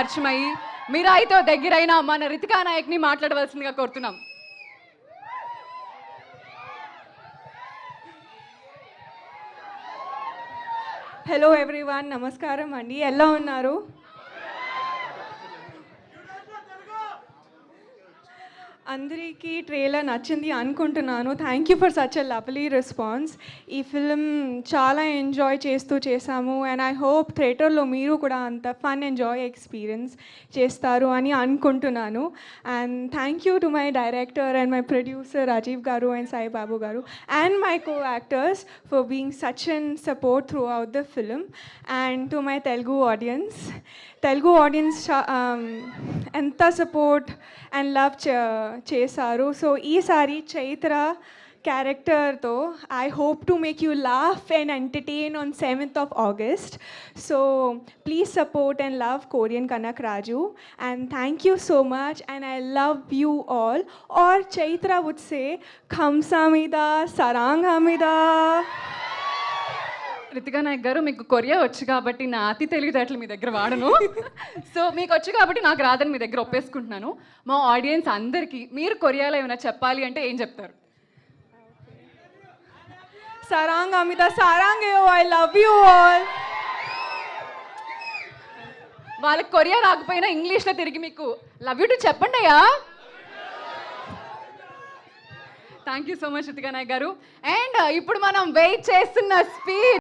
పరిచయం అయ్యి మీరాయితో దగ్గరైన మన రితికా నాయక్ని మాట్లాడవలసిందిగా కోరుతున్నాం. హలో ఎవ్రీవన్, నమస్కారం అండి. ఎలా ఉన్నారు? అందరికీ ట్రైలర్ నచ్చింది అనుకుంటున్నాను. Thank you for such a lovely response. ఈ ఫిల్మ్ చాలా ఎంజాయ్ చేసాము అండ్ ఐ హోప్ థియేటర్లో మీరు కూడా అంత ఫన్ ఎంజాయ్ ఎక్స్పీరియన్స్ చేస్తారు అని అనుకుంటున్నాను. And thank you to my director and my producer Rajeev garu and Sai Babu garu and my co actors for being such and support through the film. And to my Telugu audience ఎంత support and love చేశారు. So ఈసారి చైత్ర క్యారెక్టర్తో I hope to make you laugh and entertain on 7th of August. So please support and love Korean Kanak Raju and thank you so much and I love you all. Or Chaitra would say Khamsamida Saranghamida. Ritika Nayak గారు, మీకు Korea వచ్చు కాబట్టి నా అతి తెలివితేటలు మీ దగ్గర వాడను. So మీకు వచ్చు కాబట్టి నాకు రాదని మీ దగ్గర ఒప్పేసుకుంటున్నాను. మా ఆడియన్స్ అందరికీ మీరు కొరియాలో ఏమైనా చెప్పాలి అంటే ఏం చెప్తారు? Saranghamida Saranghayo, I love you all. వాళ్ళకి కొరియా రాకపోయినా ఇంగ్లీష్లో తిరిగి మీకు లవ్ యూ టు చెప్పండి అయ్యా. Thank you so much Ritika Nayak గారు. అండ్ ఇప్పుడు మనం వెయిట్ చేస్తున్న స్పీచ్